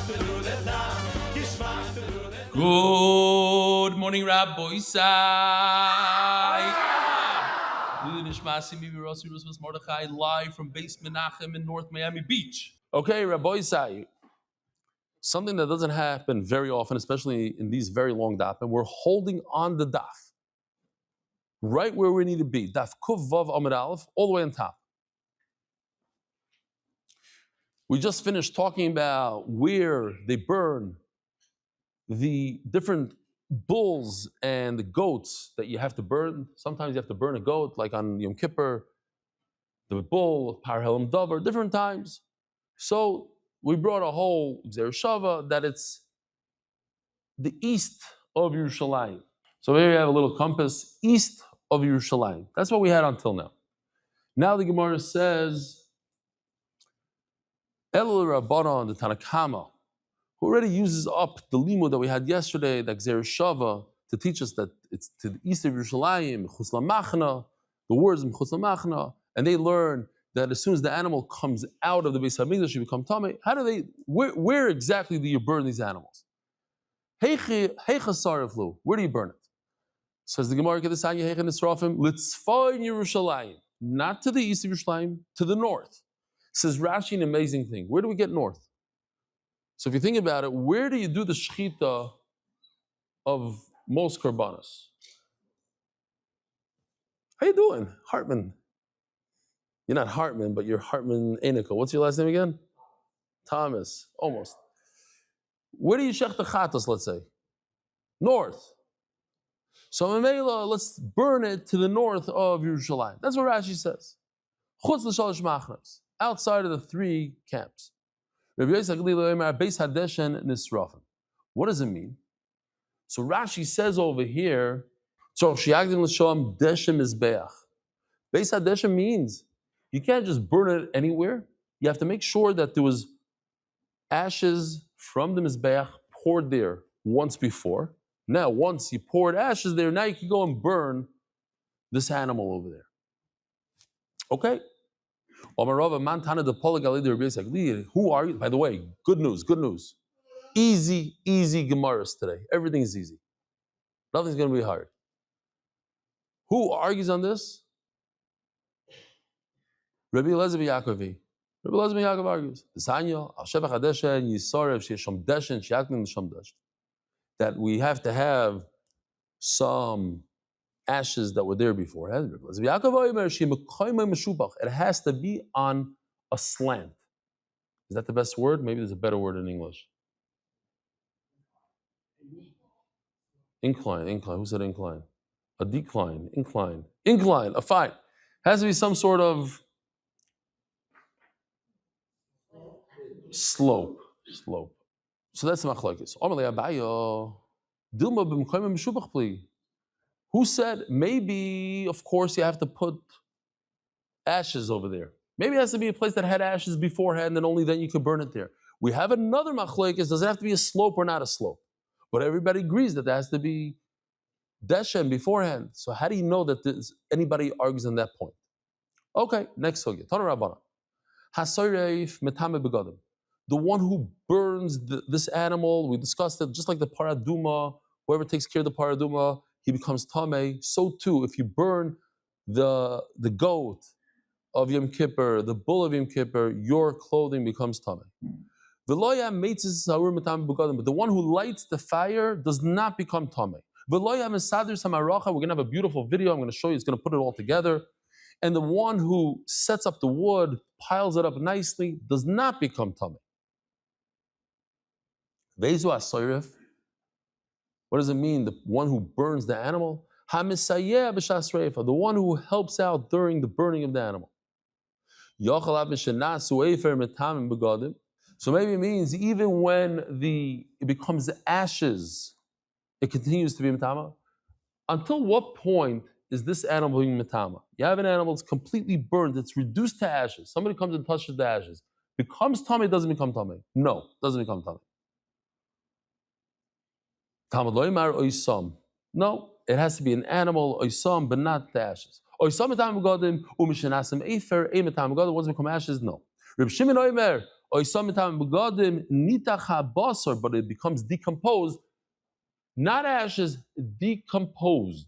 Good morning, Rabbi Isai. Live from Base Menachem in North Miami Beach. Okay, Rabbi Isai. Something that doesn't happen very often, especially in these very long daf, and we're holding on the daf right where we need to be. Daf Kuv Vav Amud Aleph, all the way on top. We just finished talking about where they burn the different bulls and the goats that you have to burn. Sometimes you have to burn a goat, like on Yom Kippur, the bull, Par Helam Davar, different times. So we brought a whole Gzer Shava that it's the east of Yerushalayim. So here you have a little compass, east of Yerushalayim. That's what we had until now. Now the Gemara says, Elul Rabbanon, the Tanakama, who already uses up the limud that we had yesterday, the Gzer Shava, to teach us that it's to the east of Yerushalayim, Chutz Lamachna, the words in Chutz Lamachna, and they learn that as soon as the animal comes out of the Beis Hamikdash, you become Tamei. How do they, where exactly do you burn these animals? Heicha Sariflu, where do you burn it? Says the Gemara, Kedesanya Heicha Nisrafim, Litzfain Yerushalayim, not to the east of Yerushalayim, to the north. Says Rashi, an amazing thing. Where do we get north? So if you think about it, where do you do the shechita of most korbanos? How you doing? Hartman. You're not Hartman, but you're Hartman Einico. What's your last name again? Thomas. Almost. Where do you shech the chatos, let's say? North. So Mamela, let's burn it to the north of Yerushalayim. That's what Rashi says. Chutz l'shalosh machnas, outside of the three camps. What does it mean? So Rashi says over here, Beis HaDeshem means you can't just burn it anywhere. You have to make sure that there was ashes from the Mizbeach poured there once before. Now, once you poured ashes there, now you can go and burn this animal over there. Okay? Who are you? By the way, good news. Easy Gemaras today. Everything's easy. Nothing's going to be hard. Who argues on this? Rabbi Elazar Yaakov. Rabbi Elazar Yaakov argues. That we have to have some ashes that were there before. It has to be on a slant. Is that the best word? Maybe there's a better word in English. Incline. Who said incline? A decline. Incline. A fine. Has to be some sort of slope. So that's the machlokes. Who said maybe, of course, you have to put ashes over there? Maybe it has to be a place that had ashes beforehand, and only then you could burn it there. We have another machlokes. Does it have to be a slope or not a slope? But everybody agrees that there has to be deshem beforehand. So how do you know that anybody argues on that point? Okay, next sugya. Tana Rabbana. Hasoreif metame begadim. The one who burns this animal, we discussed it, just like the paraduma, whoever takes care of the paraduma, he becomes tamei. So too, if you burn the goat of Yom Kippur, the bull of Yom Kippur, your clothing becomes tamei. But the one who lights the fire does not become tamei. We're going to have a beautiful video. I'm going to show you. It's going to put it all together. And the one who sets up the wood, piles it up nicely, does not become tamei. What does it mean? The one who burns the animal? The one who helps out during the burning of the animal. So maybe it means even when it becomes ashes, it continues to be mitama. Until what point is this animal being mitama? You have an animal that's completely burned, it's reduced to ashes. Somebody comes and touches the ashes. Becomes tamei, doesn't become tamei. No, doesn't become tamei. No, it has to be an animal, oisam, but not the ashes. Oisam etam begadim, umishenasim efer, emetam begadim. Once it become ashes, no. Reb Shimon Omer, But it becomes decomposed. Not ashes, decomposed.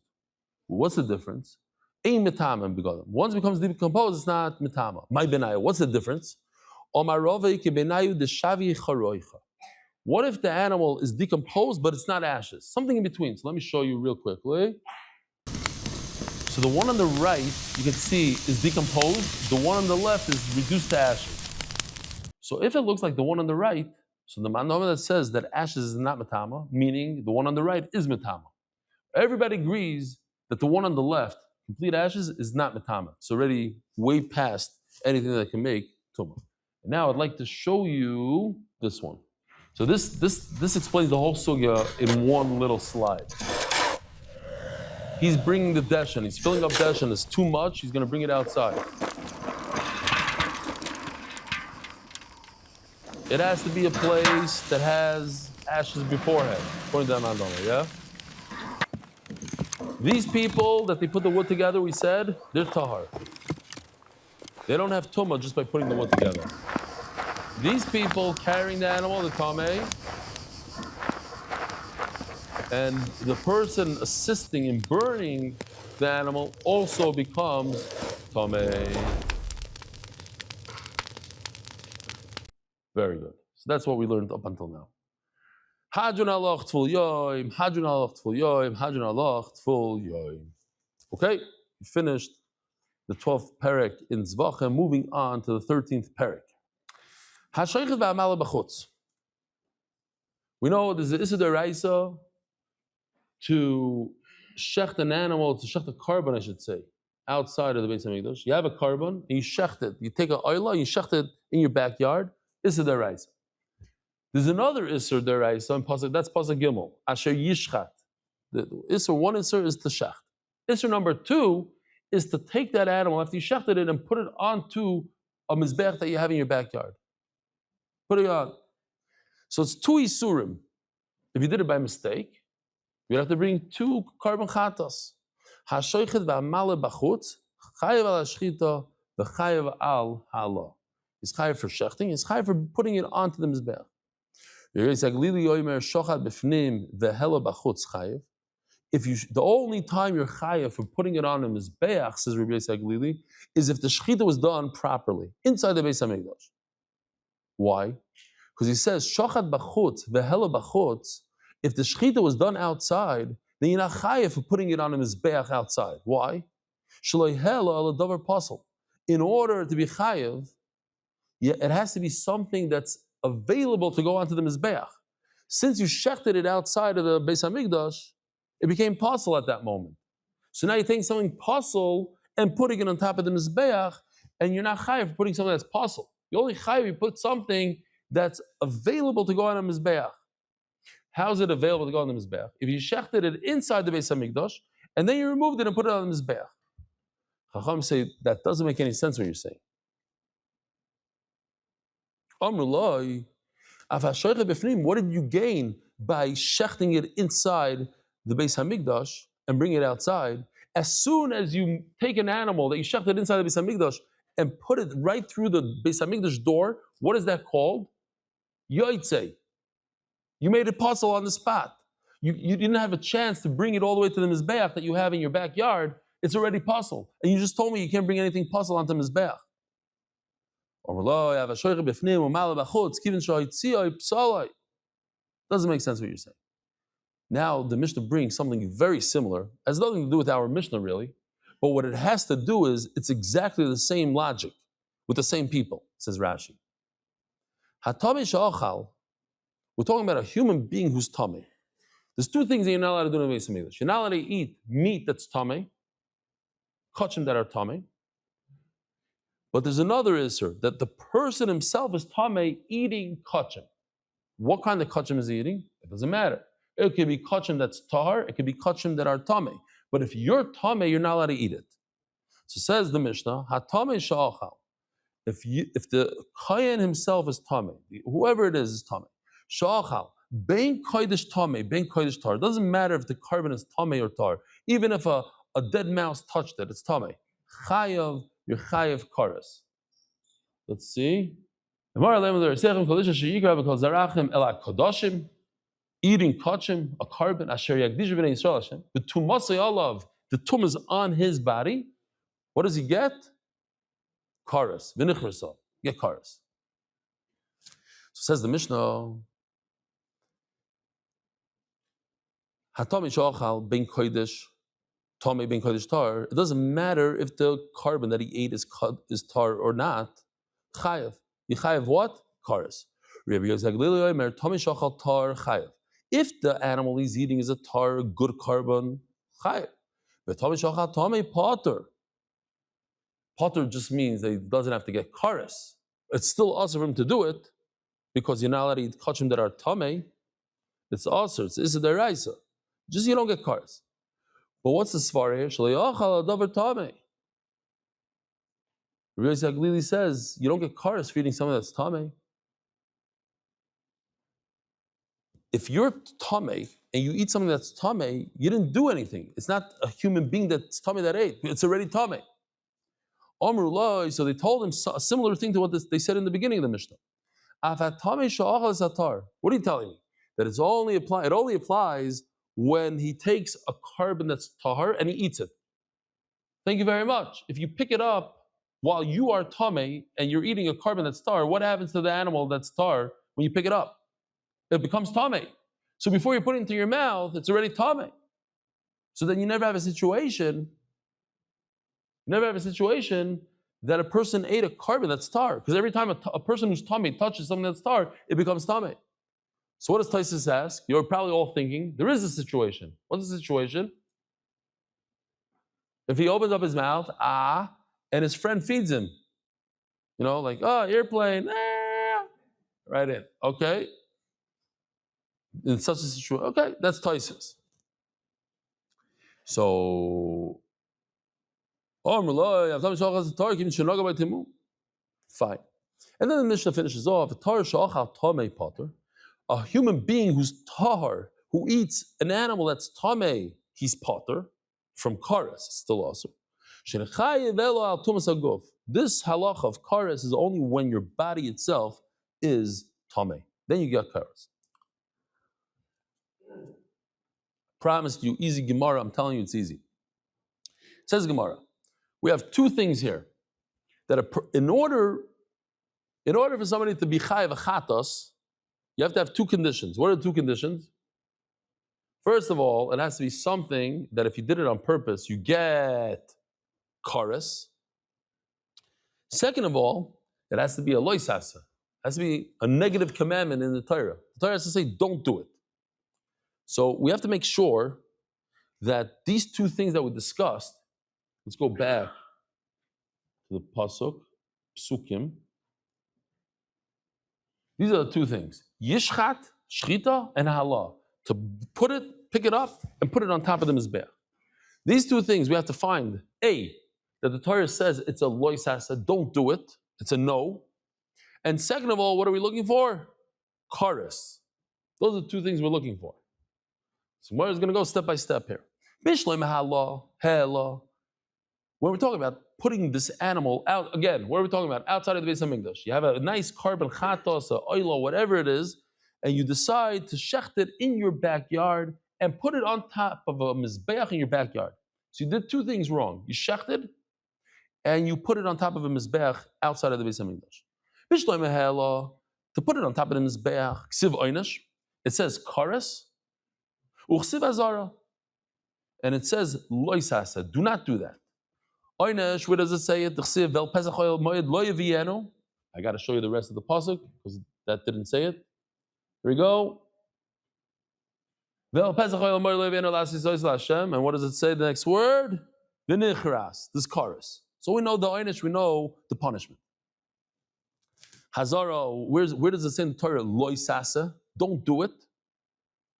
What's the difference? Once it becomes decomposed, it's not mitama. My benaya. What's the difference? What if the animal is decomposed, but it's not ashes? Something in between. So let me show you real quickly. So the one on the right, you can see, is decomposed. The one on the left is reduced to ashes. So if it looks like the one on the right, so the manoma that says that ashes is not matama, meaning the one on the right is matama. Everybody agrees that the one on the left, complete ashes, is not matama. It's already way past anything that can make tumah. And now I'd like to show you this one. So this explains the whole sugya in one little slide. He's bringing the deshen. He's filling up deshen. It's too much. He's going to bring it outside. It has to be a place that has ashes beforehand, according to the Mandana, yeah? These people that they put the wood together, we said, they're tahar. They don't have tumah just by putting the wood together. These people carrying the animal, the tameh, and the person assisting in burning the animal also becomes tameh. Very good. So that's what we learned up until now. Hadrun alach tful yoim, hadrun alach tful yoim, hadrun alach tful yoim. Okay, we finished the 12th perek in Zevachim, moving on to the 13th perek. Hashoichet v'amala b'chutz. We know there's the Issa D'Oraisa to shecht an animal, to shecht a carbon, I should say, outside of the Beis Hamikdash. You have a carbon and you shecht it. You take an oila and you shecht it in your backyard. Issa D'Oraisa. There's another Issa D'Oraisa in Pasuk, that's Pasuk Gimel. Asher yishchat. The Issa, one Issa is to shecht. Issa number 2 is to take that animal after you shechted it and put it onto a mizbech that you have in your backyard. Put it on. So it's 2 isurim. If you did it by mistake, you'd have to bring 2 carbon chatas. Hashoichet v'amale b'chutz, chayev al hashchita, v'chayev al hala. He's chayev for shechting, he's chayev for putting it onto the mizbech. If you, the only time you're chayev for putting it on a mizbeach, says Rabbi Yisrael Glili, is if the shechita was done properly inside the Beis Hamikdash. Why? Because he says shochat b'chutz vehela b'chutz. If the shechita was done outside, then you're not chayev for putting it on a mizbeach outside. Why? Shaloi hela ala davar pasal. In order to be chayev, it has to be something that's available to go onto the mizbeach. Since you shechted it outside of the Beis Hamikdash, it became possible at that moment. So now you're taking something possible and putting it on top of the mizbeach, and you're not chayav for putting something that's possible. You only chayav you put something that's available to go on a mizbeach. How is it available to go on the mizbeach? If you shechted it inside the Beis Hamikdash, and then you removed it and put it on the mizbeach. Chacham say that doesn't make any sense what you're saying. Amrullah, what did you gain by shechting it inside the Beis Hamikdash and bring it outside? As soon as you take an animal that you shechted inside the Beis Hamikdash and put it right through the Beis Hamikdash door, what is that called? Yoitzei. You made it possible on the spot. You didn't have a chance to bring it all the way to the mizbeach that you have in your backyard. It's already possible. And you just told me you can't bring anything possible onto the mizbeach. Doesn't make sense what you're saying. Now the Mishnah brings something very similar. It has nothing to do with our Mishnah really, but what it has to do is it's exactly the same logic with the same people, says Rashi. We're talking about a human being who's tummy. There's 2 things that you're not allowed to do in the Beis Hamikdash. You're not allowed to eat meat that's tummy, kachim that are tummy. But there's another issur, that the person himself is tameh eating kachim. What kind of kachim is he eating? It doesn't matter. It could be kachim that's tahar, it could be kachim that are tameh. But if you're tameh, you're not allowed to eat it. So says the Mishnah, hatameh sha'achal. If the kohen himself is tameh, whoever it is tameh. Sha'achal, bein kodesh tameh, bein kodesh tar. It doesn't matter if the carbon is tameh or tar. Even if a dead mouse touched it, it's tameh. Chayav, you're chayav karas. Let's see. Eating kachim, a carbon, asher yagdish b'nei Yisrael Hashem, the tumasei olav, the tum is on his body. What does he get? Karas, v'nichrasa, get karas. So says the Mishnah, Hatami shachal ben kodesh, tame ben kodesh tar. It doesn't matter if the carbon that he ate is tar or not. Chayev. You chayev what? Karas. Rabbi Yosef Glili Omer, tame shachal tar chayev. If the animal he's eating is a tar, good carbon, chayev. But tame shachal tame potter. Potter just means that he doesn't have to get karas. It's still awesome for him to do it because you're not allowed to eat kachim that are tame. It's awesome. It's issa deraisa. Just you don't get karas. But what's the svar here? Shleiyachal adavar tame. Rabbi Yosef Glili says you don't get karas for eating something that's tame. If you're tame and you eat something that's tame, you didn't do anything. It's not a human being that's tame that ate. It's already tame. So they told him a similar thing to what they said in the beginning of the Mishnah. What are you telling me? That it only applies when he takes a carbon that's tahar and he eats it. Thank you very much. If you pick it up while you are tame and you're eating a carbon that's tar, what happens to the animal that's tar when you pick it up? It becomes tame. So before you put it into your mouth, it's already tame. So then you never have a situation that a person ate a carbon that's tar. Because every time a person who's tummy touches something that's tar, it becomes tummy. So what does Taisus ask? You're probably all thinking, there is a situation. What's the situation? If he opens up his mouth, and his friend feeds him. Airplane, right in. Okay? In such a situation, okay, that's Taisus. So, fine. And then the Mishnah finishes off, a human being who's tahar, who eats an animal that's tameh, he's potter, from karas, still also. This halacha of karas is only when your body itself is tameh. Then you get karas. Promised you easy Gemara, I'm telling you it's easy. It says Gemara, we have two things here. That in order for somebody to be chayav chatos, you have to have two conditions. What are the two conditions? First of all, it has to be something that if you did it on purpose, you get karas. Second of all, it has to be a loisasa. It has to be a negative commandment in the Torah. The Torah has to say, don't do it. So we have to make sure that these two things that we discussed, let's go back to the psukim. These are the two things. Yishchat, shchita, and halah. To pick it up, and put it on top of the mizbeach. These two things we have to find. A, that the Torah says it's a loisasa, don't do it. It's a no. And second of all, what are we looking for? Karas. Those are the two things we're looking for. So Gemara is going to go step by step here. When we're talking about putting this animal out, again, what are we talking about? Outside of the Beis HaMikdash. You have a nice carbon chatos, a oila, whatever it is, and you decide to shecht it in your backyard and put it on top of a mizbeach in your backyard. So you did two things wrong. You shechted and you put it on top of a mizbeach outside of the Beis HaMikdash. To put it on top of the mizbeach, ksiv oynesh, it says kares, uchsiv azara, and it says loisasa, do not do that. Oynesh, where does it say it? I got to show you the rest of the pasuk because that didn't say it. Here we go. And what does it say? The next word? V'nichras, this chorus. So we know the oynesh, we know the punishment. Chazarah, where does it say in the Torah? Loisasa, don't do it.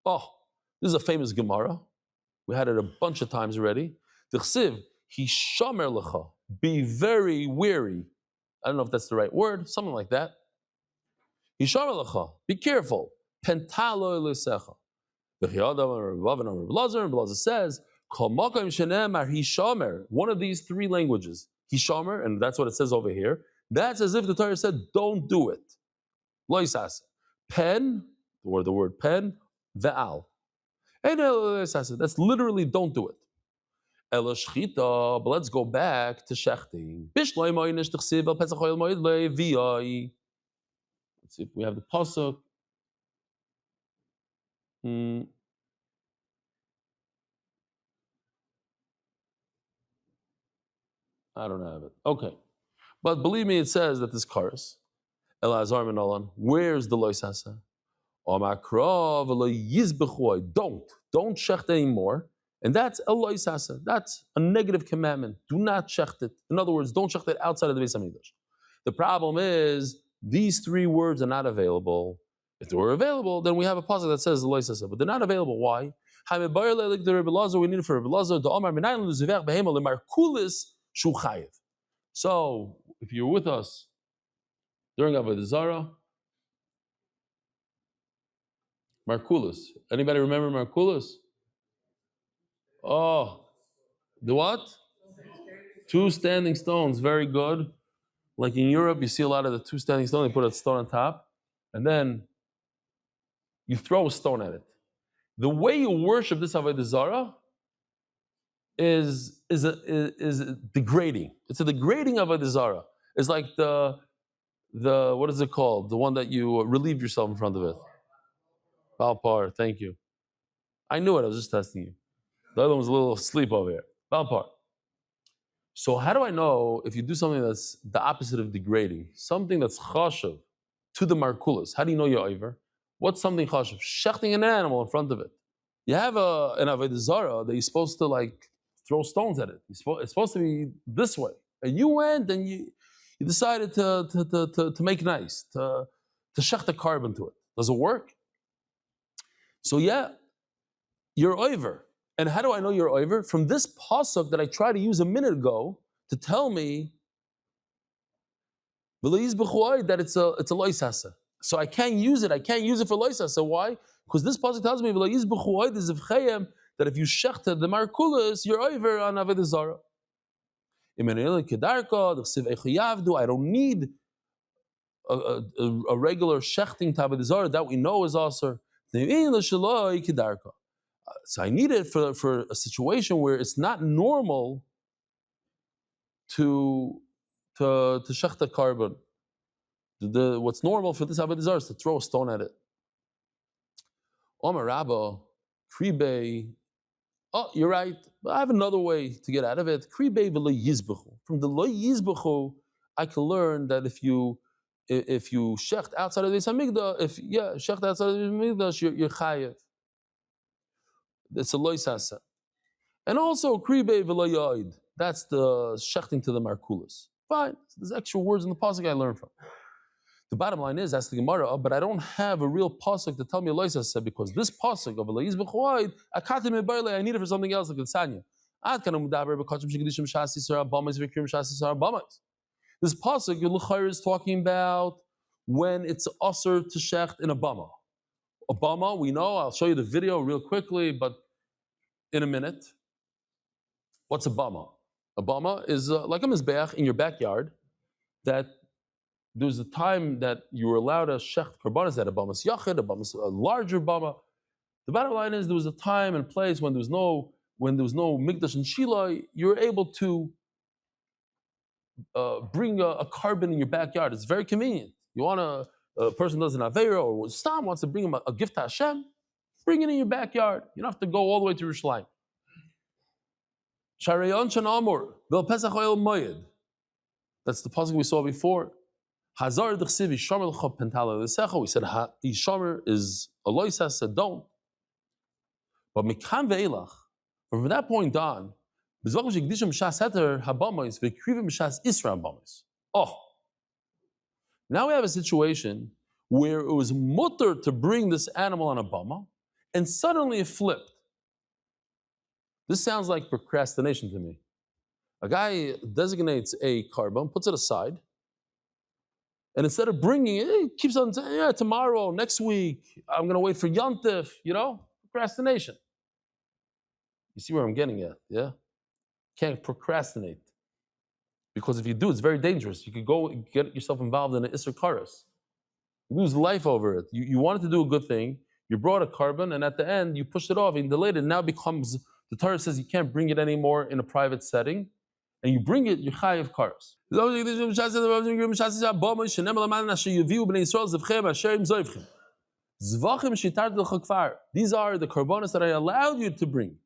Oh, this is a famous Gemara. We had it a bunch of times already. The chsiv, hishamer lecha, be very wary. I don't know if that's the right word, something like that. Hishamer lecha, be careful. Pentalo lesecha. The Blazer says, one of these three languages, hishamer, and that's what it says over here. That's as if the Torah said, don't do it. Loisasa. Pen, or the word pen, ve'al. That's literally don't do it. Ela shchita, but let's go back to shechting. Bishloi moinish t'chsiv el pesach oil moed le'vi'ai. Let's see if we have the pasuk. I don't have it. Okay. But believe me, it says that this chorus, Elazar Minolan, where's the loisasa? Don't shecht anymore. And that's a loisasa. That's a negative commandment. Do not shecht it. In other words, don't shecht it outside of the Beis Hamikdash. The problem is, these three words are not available. If they were available, then we have a pasuk that says the loisasa, but they're not available. Why? We need it for Rebbe Lazar. So, if you're with us during Avodah Zarah, Markulis. Anybody remember Markulis? Oh, the what? Two standing stones. Very good. Like in Europe, you see a lot of the two standing stones. They put a stone on top, and then you throw a stone at it. The way you worship this Avodah Zarah is degrading. It's a degrading Avodah Zarah. It's like the what is it called? The one that you relieve yourself in front of it. Balpar, thank you. I knew it, I was just testing you. The other one was a little asleep over here. Balpar. So how do I know if you do something that's the opposite of degrading? Something that's chashav to the markulas. How do you know you're over? What's something chashav? Shechting an animal in front of it. You have an Avodah Zarah that you're supposed to like throw stones at it. It's supposed to be this way. And you went and you decided to make nice, to shecht a carbon to it. Does it work? So yeah, you're over. And how do I know you're over? From this pasuk that I tried to use a minute ago to tell me that it's a loisasa. So I can't use it. I can't use it for loisasa. Why? Because this pasuk tells me that if you shechted the markulas, you're over on Avodah Zarah. I don't need a regular shechting to Avodah Zarah that we know is aser. So I need it for a situation where it's not normal to shecht a carbon. What's normal for this Avodah Zarah is to throw a stone at it. Omer Rabba, kribe. Oh, you're right. But I have another way to get out of it. Kribe v'lo yizbechu. From the lo yizbechu, I can learn that if you shecht outside of the Beis Hamikdash, shecht outside of the Beis Hamikdash, you're chayev. It's a loisasa. And also, kribe v'lo yoid. That's the shechting to the markulas. Fine. There's extra words in the pasuk I learned from. The bottom line is, that's the Gemara, but I don't have a real pasuk to tell me a loisasa, because this pasuk of a loiz b'choid, I need it for something else, like the Tzanya. This pasuk, L'chayr, is talking about when it's usher to shecht in a bama. A bama, we know, I'll show you the video real quickly, but in a minute. What's a bama? A bama is like a mizbeach in your backyard, that there's a time that you were allowed to shecht karbanis at a bamas yachid, a larger bama. The bottom line is, there was a time and place when there was no mikdash and shila, you were able to bring a carbon in your backyard. It's very convenient. You want a person does an aveira or Stam wants to bring him a gift to Hashem, bring it in your backyard. You don't have to go all the way to Yerushalayim. Sharayon Shanamur, Vel Pesach Oil Moyed. That's the pasuk we saw before. Hazar d'chsiv Yishomer l'cha pentala l'secha. We said Yishomer is a loisas, said don't. But mikam ve'elach, from that point on, b'zvachim shekdishim shas heter habamayis v'krivim shas isra habamayis. Oh, now we have a situation where it was mutter to bring this animal on a bama, and suddenly it flipped. This sounds like procrastination to me. A guy designates a carbon, puts it aside, and instead of bringing it, he keeps on saying, yeah, tomorrow, next week, I'm going to wait for Yontif, procrastination. You see where I'm getting at, yeah? Can't procrastinate. Because if you do, it's very dangerous. You could go get yourself involved in an Isser Karas. You lose life over it. You wanted to do a good thing. You brought a carbon, and at the end, you pushed it off and delayed it. Now becomes, the Torah says you can't bring it anymore in a private setting, and you bring it, you're chayiv kares. These are the karbonos that I allowed you to bring.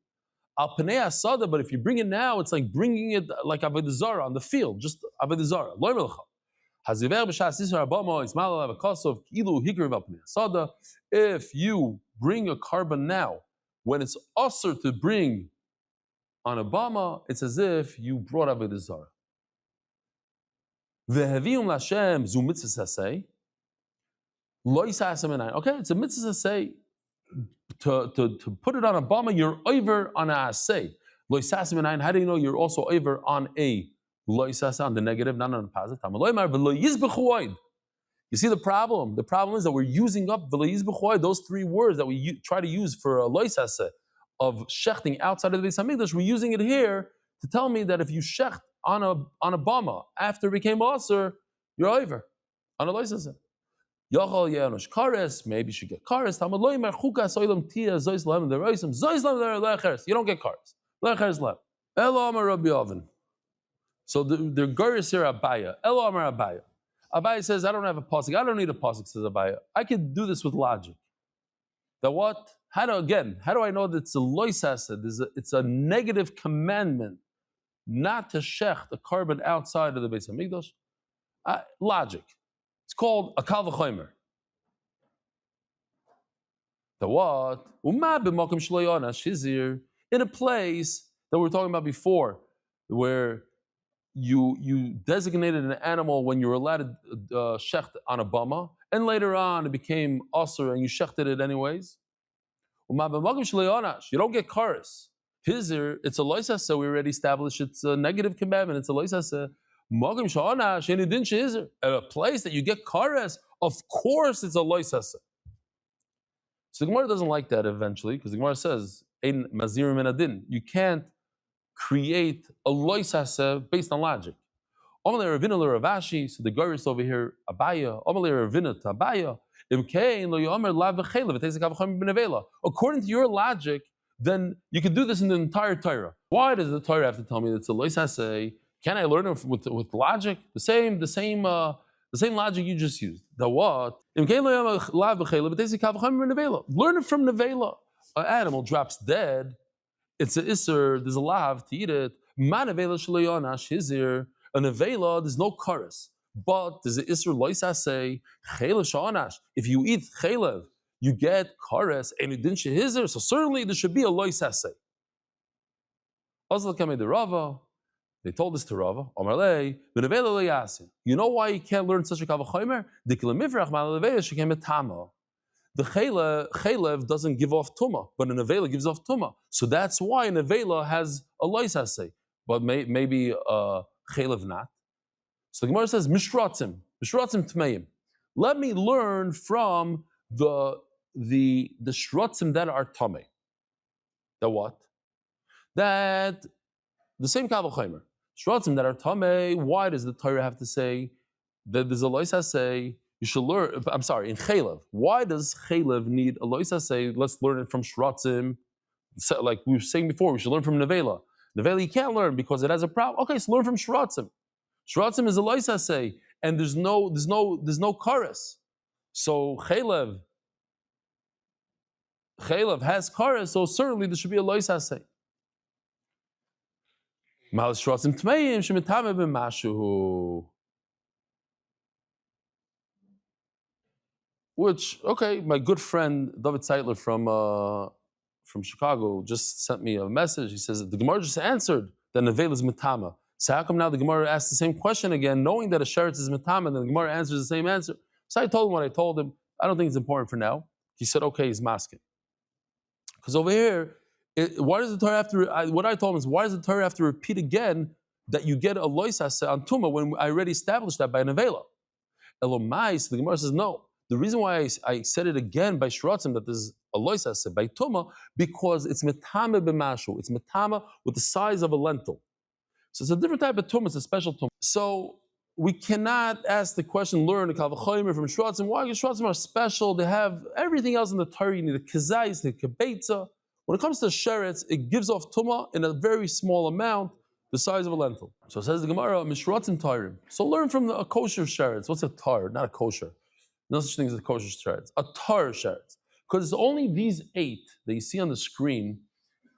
Al Pnei Asada, but if you bring it now, it's like bringing it like Avodah Zarah on the field, just Avodah Zarah. Lo Melcha. Haziver b'shas Yisrael Abama Ismail Avakosov Kilu Hikriv Al Pnei Asada. If you bring a carbon now, when it's usher to bring on a bama, it's as if you brought Avodah Zarah. Ve'havium Lashem zu mitzvah sasei. Lo yisasem enai. Okay, it's a mitzvah sasei. To put it on a bama, you're over on a asay. Lo yisasem enai. How do you know you're also over on a lo yisasem, on the negative, not on the positive? You see the problem? The problem is that we're using up those three words that we try to use for a lo yisasem of shechting outside of the Beis Hamikdash. We're using it here to tell me that if you shecht on a bama after it became aser, you're over on a lo yisasem. Yochal ye'anosh kares, maybe you should get kares. Tamad lo yimer chukas oilam tia zois lahem deroisim zois lahem deroisim. You don't get kares. Lecheres lahem. Elo amar Rabbi Oven. So the Goris here Abaya. Elo amar Abaya. Abaya says, I don't have a pasuk. I don't need a pasuk, says Abaya. I can do this with logic. That what? How do I know that it's a loisased? It's a negative commandment not to shecht a carbon outside of the Beis Hamikdash. Logic. It's called a kal v'chomer. The what? Uma b'makom shelo yonash hizir, in a place that we were talking about before, where you designated an animal when you were allowed to shecht on a bama, and later on it became asur and you shechted it anyways. Uma b'makom shelo yonash, you don't get kares. Hizir, it's a loisasa. We already established it's a negative commandment. It's a loisasa. A place that you get kares, of course it's a loisasa. So the Gemara doesn't like that eventually, because the Gemara says, Ein mazirim min adin. You can't create a loisasa based on logic. Amalei Ravina l'Ravashi, so the Goris over here, Abaya, Amalei Ravina to Abaya, Imkein lo yomer lav v'chelev, v'teisek avacham b'nevela. According to your logic, then you can do this in the entire Torah. Why does the Torah have to tell me that it's a loisasa? Can I learn it with logic? The same logic you just used. The what? Learn it from nevela. An animal drops dead. It's an isser. There's a lav to eat it. Ma nevela shleyonash hizir. A nevela, there's no kares, but there's an isser loisasei chelev shanash. If you eat chelev, you get kares, and it didn't shehizir. So certainly there should be a loisasei. Also, kamei the Rava. They told this to Rava. You know why you can't learn such a kavachomer? The chelev doesn't give off tuma, but an nevela gives off tuma. So that's why an nevela has a loisasei, but maybe chelev not. So the Gemara says mishratzim tmeim. Let me learn from the shratzim that are tamei. The what? That the same kavachomer. Shratzim that are tamei, why does the Torah have to say that there's a loisasei? You should learn, I'm sorry, in chelev. Why does chelev need a loisasei? Let's learn it from shratzim. So, like we were saying before, we should learn from nevela. Nevela you can't learn because it has a problem. Okay, so learn from shratzim. Shratzim is a loisasei, and there's no kares. So chelev has kares, so certainly there should be a loisasei. Which, okay, my good friend David Seitler from Chicago just sent me a message. He says that the Gemara just answered that Nevel is Matama. So how come now the Gemara asks the same question again, knowing that a Sheretz is Matama, and the Gemara answers the same answer? So I told him what I told him. I don't think it's important for now. He said, okay, he's masking. Because over here, why does the Torah have to? What I told him is, why does the Torah have to repeat again that you get a loisase on tuma when I already established that by nevela? Elomais, the Gemara says no. The reason why I said it again by shratzim that there's a loisase by tuma because it's metame b'mashu. It's metame with the size of a lentil. So it's a different type of tuma. It's a special tuma. So we cannot ask the question, learn the Kavachomer from Shvatzim. Why? Because Shvatzim are special. They have everything else in the Torah. You need the Kazais, the Kebetza. When it comes to Sheretz, it gives off Tumah in a very small amount, the size of a lentil. So it says the Gemara, Mishratzim Tarim. So learn from a kosher Sheretz. What's a tar? Not a kosher. No such thing as a kosher Sheretz. A tar Sheretz. Because it's only these 8 that you see on the screen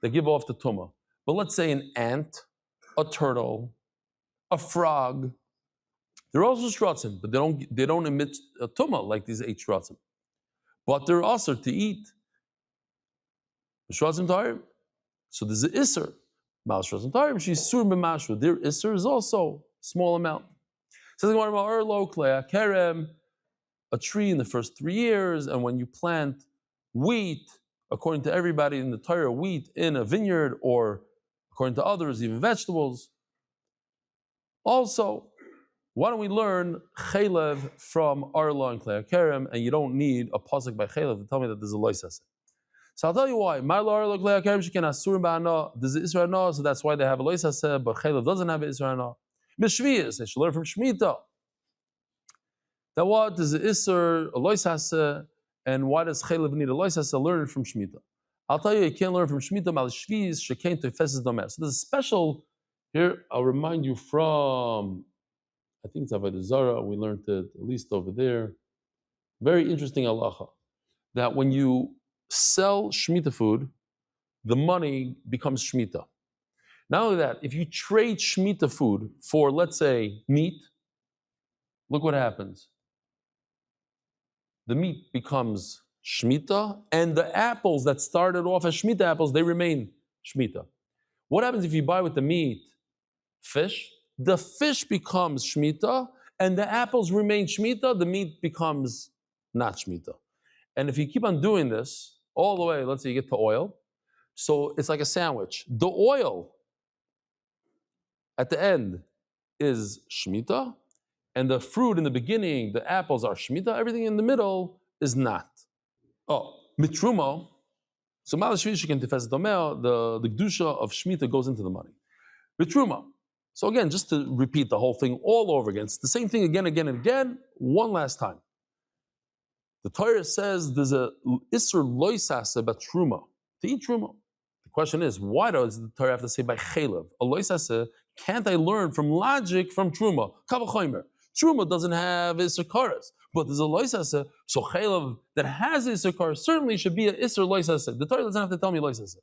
that give off the Tumah. But let's say an ant, a turtle, a frog, they're also shratzim, but they don't emit a tumah like these 8 shratzim. But they're also to eat. Shratzim tarim. So there's an isser. Mal shratzim tarim. She's sur b'mashru. Their isser is also small amount. Says the Gemara, Ariel kerem, a tree in the first 3 years, and when you plant wheat, according to everybody in the Torah, wheat in a vineyard, or according to others, even vegetables. Also, why don't we learn chaylev from Ariel and Klei Kerem, and you don't need a pasuk by chaylev to tell me that there's a loisase. So I'll tell you why. My Ariel and Klei Kerem shekin asur ba'ana. There's an Isra Ana, so that's why they have a loisase, but chaylev doesn't have an Isra Ana. Mishviyas, they should learn from Shemitah. That what is the Isra, a loisase, and why does chaylev need a loisase? Learn it from Shemitah. I'll tell you can't learn from Shemitah, mal shviz shekain tefeses domer. So there's a special, here I'll remind you from, I think it's Avodah Zarah, we learned it at least over there. Very interesting halacha, that when you sell Shemitah food, the money becomes Shemitah. Not only that, if you trade Shemitah food for, let's say, meat, look what happens. The meat becomes Shemitah, and the apples that started off as Shemitah apples, they remain Shemitah. What happens if you buy with the meat fish? The fish becomes Shemitah, and the apples remain Shemitah, the meat becomes not Shemitah. And if you keep on doing this, all the way, let's say you get to oil, so it's like a sandwich. The oil at the end is Shemitah, and the fruit in the beginning, the apples are Shemitah, everything in the middle is not. Oh, mitruma, so the Kedusha of Shemitah goes into the money. Mitruma. So again, just to repeat the whole thing all over again, it's the same thing again, again, and again, one last time. The Torah says there's a Isser loisase about truma, to eat truma. The question is, why does the Torah have to say by chaylev? A loisase, can't I learn from logic from truma? Kavachomer. Truma doesn't have Isser karas, but there's a loisase, so chaylev that has Isser karas certainly should be a Isser loisase. The Torah doesn't have to tell me loisase.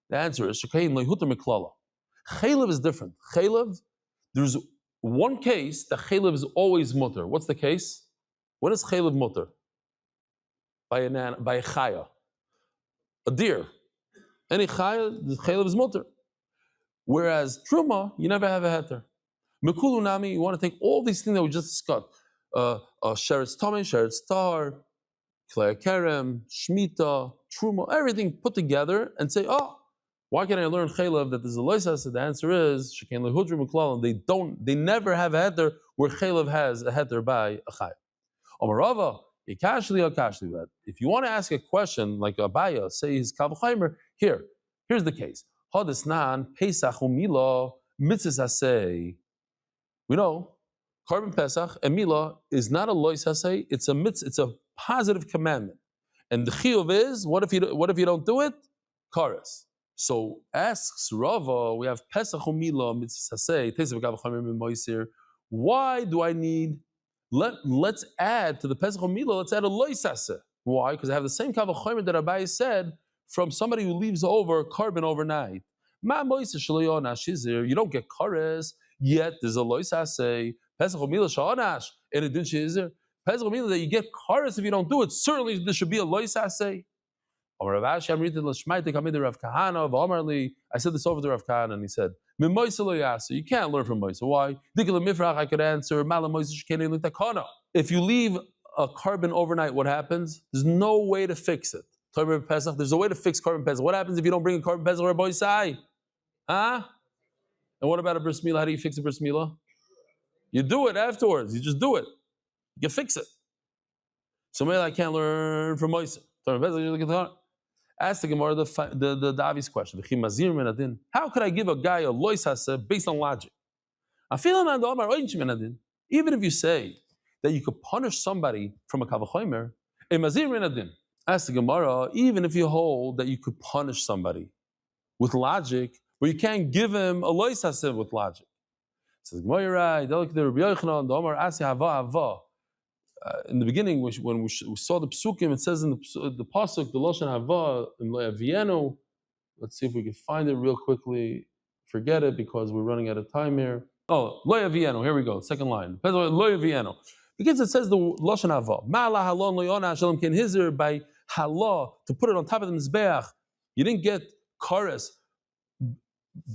The answer is, shekayin loihuter miklala. Chaylev is different. Chaylev, there's one case that chaylev is always mutter. What's the case? When is chaylev mutter? By a chaya. A deer. Any chaya, the chaylev is mutter. Whereas truma, you never have a heter. Mekulu nami, you want to take all these things that we just discussed. Sheretz tamei, sheretz tar, klei kerem, shmita, truma, everything put together and say, oh, why can I learn chaylev that there's a loisase? The answer is shekain lehudrim uklal. They never have a heter where chaylev has a heter by a chay. Omarava ikashli akashli. If you want to ask a question like Abaya, say his kavachaymer, here's the case. Hadisnan pesach umila mitzvah asay. We know carbon pesach and mila is not a loisase. It's a mitzvah. It's a positive commandment. And the chiyuv is what if you don't do it? Karas. So asks Rava, we have Pesach Umila Mitzvah Say, why do I need, let's add to the Pesach Umila, let's add a loisase. Why? Because I have the same Kavachomer that Abai said from somebody who leaves over carbon overnight. You don't get kares, yet there's a loisase. Pesach Umila Sha'anash, and it didn't shizir. Pesach Umila that you get kares if you don't do it, certainly there should be a loisase. I said this over to Rav Kahana, and he said, you can't learn from Moisa. Why? I could answer, if you leave a carbon overnight, what happens? There's no way to fix it. There's a way to fix carbon pesach. What happens if you don't bring a carbon pesach or a boisai? Huh? And what about a bris milah? How do you fix a bris milah? You do it afterwards. You just do it. You can fix it. So maybe I can't learn from Moisa. Ask the Gemara the obvious question. How could I give a guy a loisase based on logic? Even if you say that you could punish somebody from a kavachomer, ask the Gemara, even if you hold that you could punish somebody with logic, but you can't give him a lois haseh with logic. Says Gemara, you're right. In the beginning, when we saw the psukim, it says in the pasuk, the lashon hava in Leiba. Let's see if we can find it real quickly. Forget it because we're running out of time here. Oh, Leiba, here we go. Second line. Leiba. Because it says the lashon hava. Ma'ala halon loyona shalom ken hizir by halah to put it on top of the mizbeach. You didn't get kares.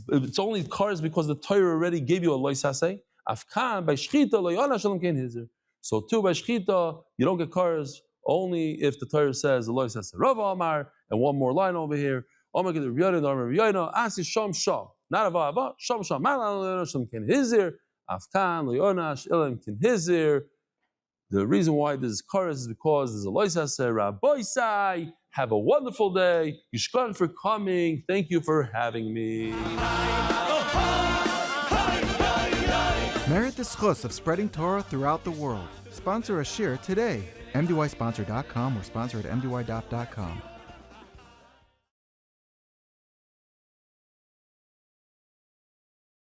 It's only kares because the Torah already gave you a lois haseh. Afkan by shchita loyona shalom ken hizir. So too by shchita you don't get kares only if the Torah says the lois haseh. Rav Amar, and one more line over here. Omar get the riyada asi sham sham. Not ava sham sham. Ma'ala loyona shalom ken hizir. Afkan loyona shalom ken hizir. The reason why this is kares is because there's a lois haseh. Rabbi Sai, have a wonderful day. Yishkan for coming. Thank you for having me. Merit the schus of spreading Torah throughout the world. Sponsor a shir today. MDYsponsor.com or sponsor at MDYDAF.com.